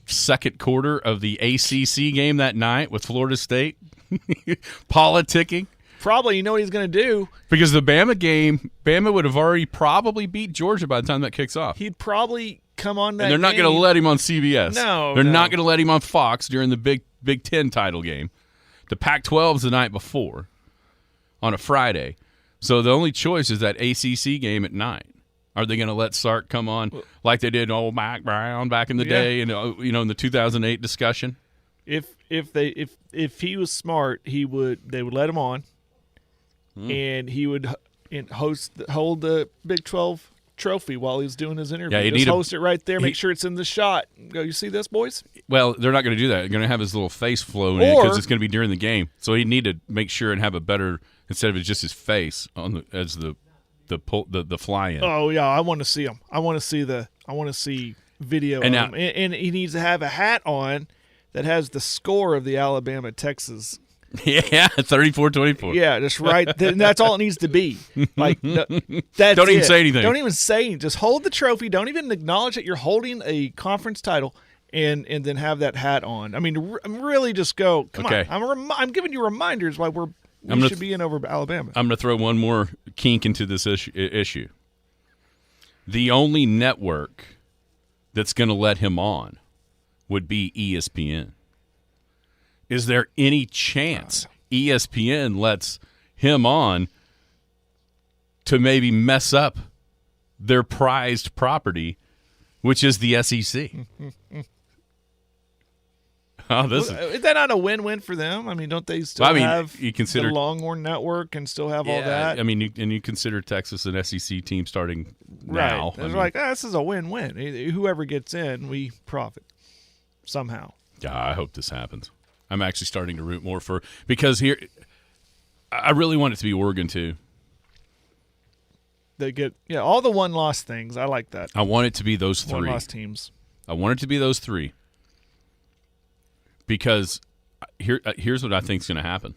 second quarter of the ACC game that night with Florida State? Politicking? Probably. You know what he's going to do? Because the Bama game, Bama would have already probably beat Georgia by the time that kicks off. He'd probably come on that And they're not going to let him on CBS. No. They're not going to let him on Fox during the Big Ten title game. The Pac-12's the night before on a Friday. So the only choice is that ACC game at 9. Are they going to let Sark come on like they did old Mac Brown back in the day, and in the 2008 discussion? If he was smart, they would let him on, and he would hold the Big 12 trophy while he's doing his interview. Yeah, just host it right there. Make sure it's in the shot. Go, you see this, boys? Well, they're not going to do that. They're going to have his little face flow in it because it's going to be during the game. So he'd need to make sure and have a better, instead of just his face as the fly-in. Oh yeah, I want to see him. I want to see video of him. And he needs to have a hat on that has the score of the Alabama Texas. Yeah, 34-24. Yeah, just right. That's all it needs to be. Like, that's don't even it. say anything. Don't even say anything. Just hold the trophy. Don't even acknowledge that you're holding a conference title, and then have that hat on. Really, just go. Come on. I'm giving you reminders why we should be in over Alabama. I'm going to throw one more kink into this issue. The only network that's going to let him on would be ESPN. Is there any chance ESPN lets him on to maybe mess up their prized property, which is the SEC? Is that not a win-win for them? Don't they still have the Longhorn Network and still have all that? You consider Texas an SEC team starting now. Right. This is a win-win. Whoever gets in, we profit somehow. Yeah, I hope this happens. I'm actually starting to root more because here, I really want it to be Oregon too. They get all the one-loss things. I like that. I want it to be those three one-loss teams. I want it to be those three because here's what I think is going to happen.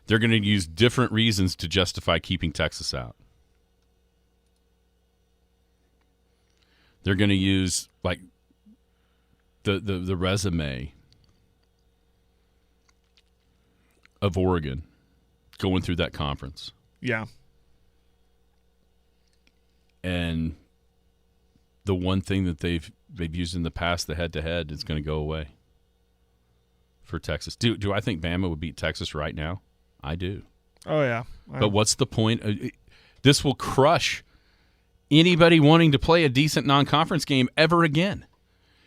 They're going to use different reasons to justify keeping Texas out. They're going to use like the resume of Oregon going through that conference. Yeah. And the one thing that they've used in the past, the head-to-head, is going to go away for Texas. Do I think Bama would beat Texas right now? I do. Oh, yeah. But what's the point? This will crush anybody wanting to play a decent non-conference game ever again.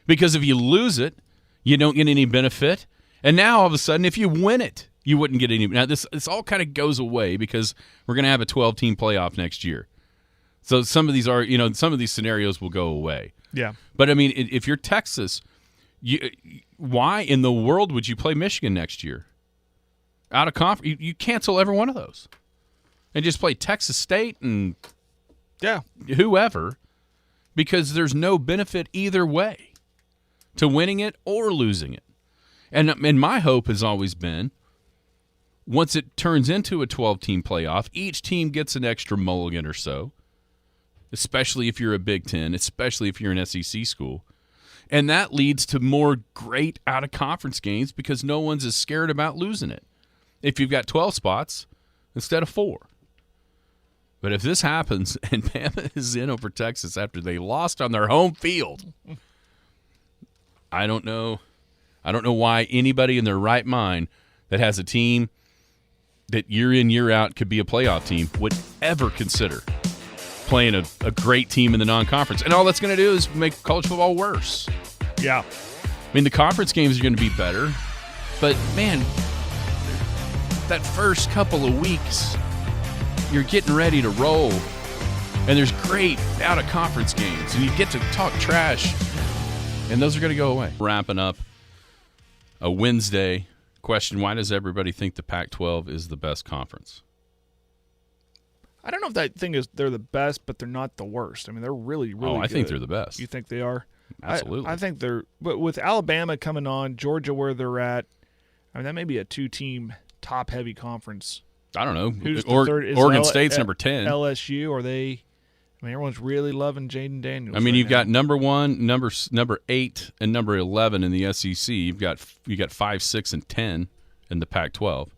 Because if you lose it, you don't get any benefit. And now, all of a sudden, if you win it, you wouldn't get any. Now, this all kind of goes away because we're going to have a 12-team playoff next year. So some of these scenarios will go away. Yeah. But, if you're Texas, why in the world would you play Michigan next year? Out of conference, you cancel every one of those. And just play Texas State and whoever, because there's no benefit either way to winning it or losing it. And my hope has always been once it turns into a 12-team playoff, each team gets an extra mulligan or so, especially if you're a Big Ten, especially if you're an SEC school. And that leads to more great out-of-conference games because no one's as scared about losing it if you've got 12 spots instead of 4. But if this happens and Bama is in over Texas after they lost on their home field, I don't know why anybody in their right mind that has a team that year in, year out could be a playoff team would ever consider playing a great team in the non-conference. And all that's going to do is make college football worse. Yeah. I mean, the conference games are going to be better, but, man, that first couple of weeks, you're getting ready to roll, and there's great out-of-conference games, and you get to talk trash, and those are going to go away. Wrapping up a Wednesday question, why does everybody think the Pac-12 is the best conference? I don't know if that thing is they're the best, but they're not the worst. I mean, they're really, really good. I think they're the best. You think they are? Absolutely. I think they're – but with Alabama coming on, Georgia where they're at, I mean, that may be a 2-team top-heavy conference. I don't know. Who's the third? Is Oregon State's number 10. LSU, are they – I mean, everyone's really loving Jaden Daniels. I mean, you've now. got number 1, number 8, and number 11 in the SEC. You got 5, 6, and 10 in the Pac-12.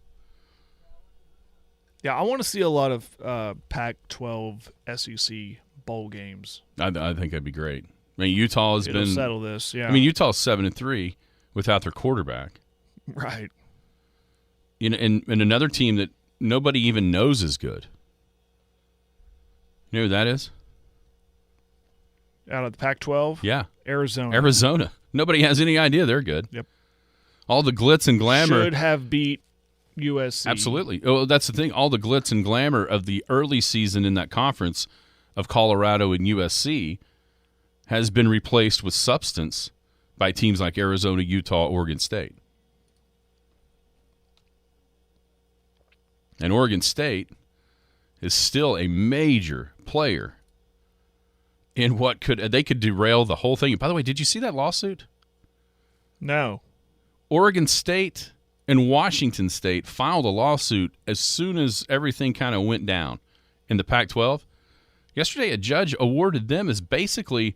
Yeah, I want to see a lot of Pac-12 SEC bowl games. I think that'd be great. I mean, Utah has It'll been settle this. Yeah, I mean, Utah's 7-3 without their quarterback. right. You know, and another team that nobody even knows is good. You know who that is? Out of the Pac-12? Yeah, Arizona. Arizona. Nobody has any idea they're good. Yep. All the glitz and glamour Should have beat USC. Absolutely. Oh, that's the thing. All the glitz and glamour of the early season in that conference of Colorado and USC has been replaced with substance by teams like Arizona, Utah, Oregon State. And Oregon State is still a major player in what they could derail the whole thing. By the way, did you see that lawsuit? No. Oregon State and Washington State filed a lawsuit as soon as everything kind of went down in the Pac-12. Yesterday, a judge awarded them as basically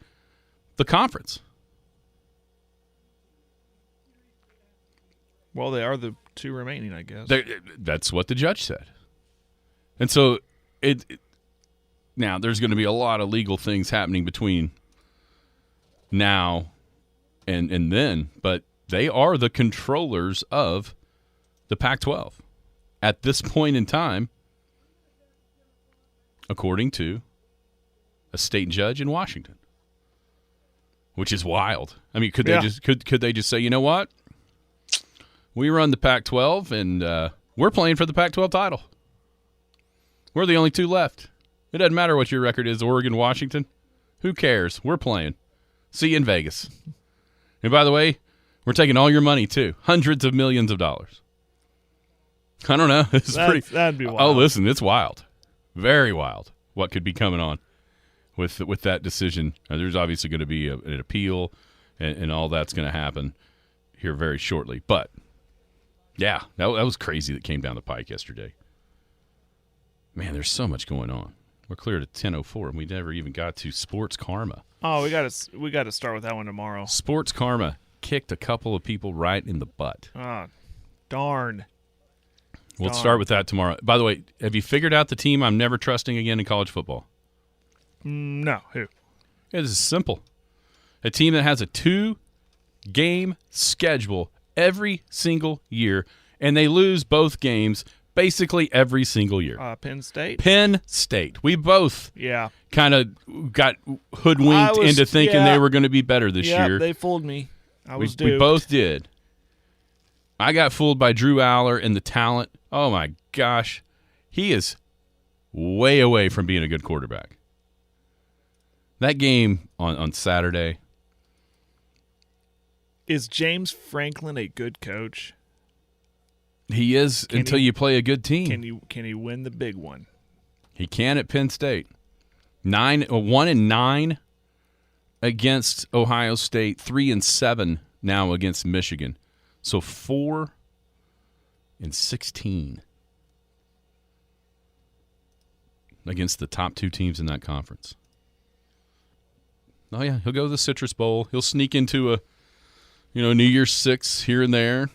the conference. Well, they are the 2 remaining, I guess. That's what the judge said. And so now there's going to be a lot of legal things happening between now and then, but they are the controllers of the Pac-12 at this point in time, according to a state judge in Washington, which is wild. I mean, could they just say, you know what? We run the Pac-12, and we're playing for the Pac-12 title. We're the only 2 left. It doesn't matter what your record is, Oregon, Washington. Who cares? We're playing. See you in Vegas. And by the way, we're taking all your money, too. Hundreds of millions of dollars. I don't know. That'd be wild. Oh, listen, it's wild. Very wild what could be coming on with that decision. There's obviously going to be an appeal, and all that's going to happen here very shortly. But, yeah, that was crazy that came down the pike yesterday. Man, there's so much going on. We're clear to 10:04, and we never even got to Sports Karma. Oh, we got to start with that one tomorrow. Sports Karma kicked a couple of people right in the butt. Ah, darn. We'll start with that tomorrow. By the way, have you figured out the team I'm never trusting again in college football? No. Who? It is simple. A team that has a 2-game schedule every single year, and they lose both games basically every single year. Penn State? Penn State. We both kind of got hoodwinked into thinking they were going to be better this year. Yeah, they fooled me. We both did. I got fooled by Drew Aller and the talent. Oh, my gosh. He is way away from being a good quarterback. That game on Saturday. Is James Franklin a good coach? He is until you play a good team. Can he win the big one? He can at Penn State. 1-9 against Ohio State, 3-7 now against Michigan. So 4 in 16 against the top 2 teams in that conference. Oh, yeah, he'll go to the Citrus Bowl. He'll sneak into a, New Year's Six here and there.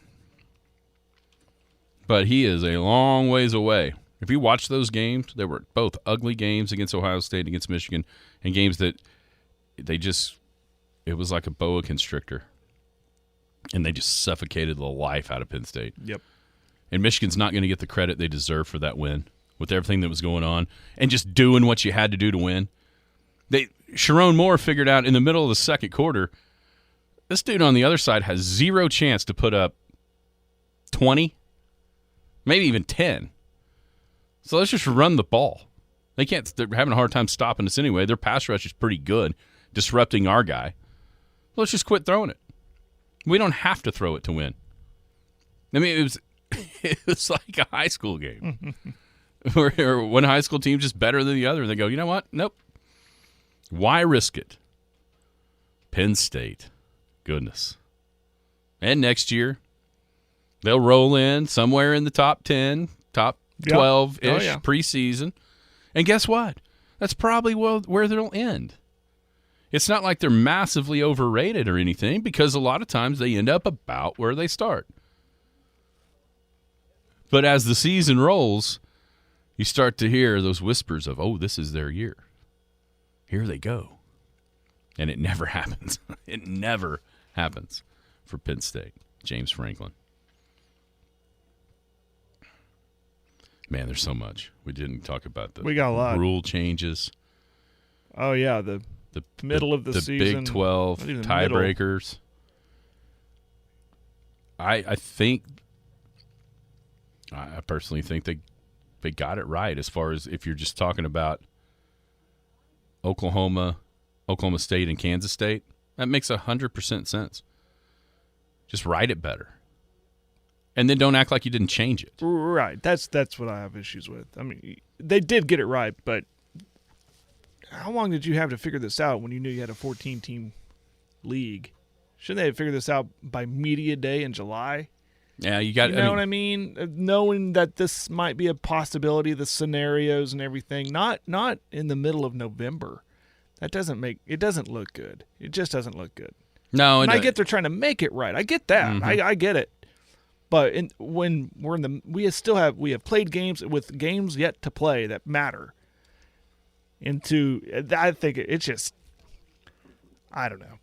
But he is a long ways away. If you watch those games, they were both ugly games against Ohio State and against Michigan, and games that it was like a boa constrictor. And they just suffocated the life out of Penn State. Yep. And Michigan's not going to get the credit they deserve for that win with everything that was going on and just doing what you had to do to win. Sharon Moore figured out in the middle of the second quarter, this dude on the other side has zero chance to put up 20, maybe even 10. So let's just run the ball. They're having a hard time stopping us anyway. Their pass rush is pretty good, disrupting our guy. Let's just quit throwing it. We don't have to throw it to win. I mean, it was like a high school game where one high school team just better than the other. And they go, you know what? Nope. Why risk it? Penn State. Goodness. And next year, they'll roll in somewhere in the top 10, top 12-ish preseason. And guess what? That's probably where they'll end. It's not like they're massively overrated or anything, because a lot of times they end up about where they start. But as the season rolls, you start to hear those whispers of, oh, this is their year. Here they go. And it never happens. It never happens for Penn State. James Franklin. Man, there's so much. We didn't talk about the we got a lot. Rule changes. Oh, yeah, the middle of the season. The Big 12 tiebreakers. I personally think they got it right as far as if you're just talking about Oklahoma State, and Kansas State. That makes 100% sense. Just write it better. And then don't act like you didn't change it. Right. That's what I have issues with. I mean, they did get it right, but how long did you have to figure this out when you knew you had a 14-team league? Shouldn't they have figured this out by media day in July? Yeah, you got. You know what I mean? Knowing that this might be a possibility, the scenarios and everything. Not in the middle of November. It doesn't look good. It just doesn't look good. No, and I get they're trying to make it right. I get that. Mm-hmm. I get it. But when we're in we have played games with games yet to play that matter. I think it's just, I don't know.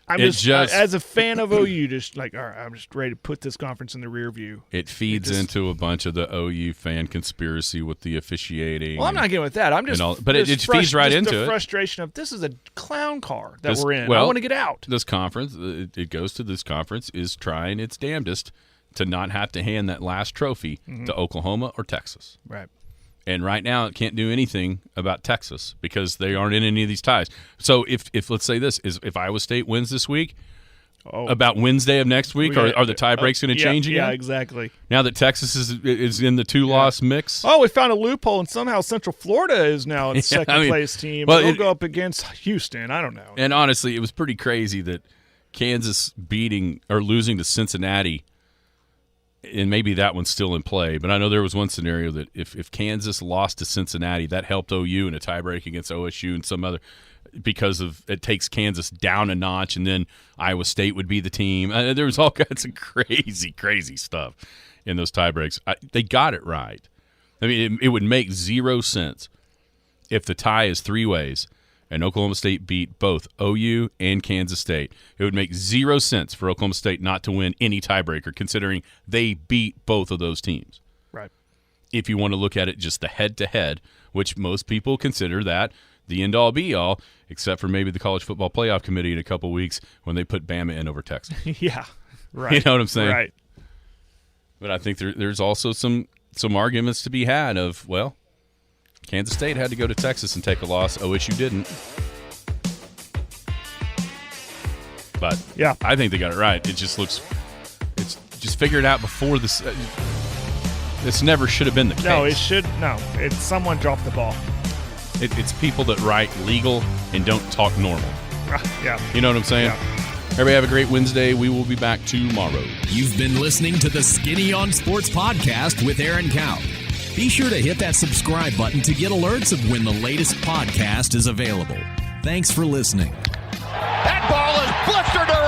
I'm just as a fan of OU, just like, all right, I'm just ready to put this conference in the rear view. It feeds into a bunch of the OU fan conspiracy with the officiating. Well, I'm not getting with that. I'm just, but it feeds right into the it. Frustration of this is a clown car that we're in. I want to get out. This conference, it goes to this conference, is trying its damnedest to not have to hand that last trophy to Oklahoma or Texas. Right. And right now, it can't do anything about Texas because they aren't in any of these ties. So if let's say this is if Iowa State wins this week, about Wednesday of next week, are the tie breaks going to change again? Yeah, exactly. Now that Texas is in the two-loss mix. Oh, we found a loophole, and somehow Central Florida is now a second-place team. Well, they'll go up against Houston. I don't know. And honestly, it was pretty crazy that Kansas losing to Cincinnati. And maybe that one's still in play, but I know there was one scenario that if Kansas lost to Cincinnati, that helped OU in a tiebreak against OSU and some other because of it takes Kansas down a notch, and then Iowa State would be the team. There was all kinds of crazy stuff in those tiebreaks. They got it right. I mean, it would make zero sense if the tie is three ways and Oklahoma State beat both OU and Kansas State. It would make zero sense for Oklahoma State not to win any tiebreaker, considering they beat both of those teams. Right. If you want to look at it just the head-to-head, which most people consider that the end-all, be-all, except for maybe the College Football Playoff Committee in a couple weeks when they put Bama in over Texas. Yeah, right. You know what I'm saying? Right. But I think there's also some arguments to be had of, well, Kansas State had to go to Texas and take a loss. OSU didn't. But yeah, I think they got it right. It just it's just figured out before this. This never should have been the case. No, it should. No, it's someone dropped the ball. It's people that write legal and don't talk normal. Yeah. You know what I'm saying? Yeah. Everybody have a great Wednesday. We will be back tomorrow. You've been listening to the Skinny on Sports podcast with Aaron Cow. Be sure to hit that subscribe button to get alerts of when the latest podcast is available. Thanks for listening. That ball is blistered around.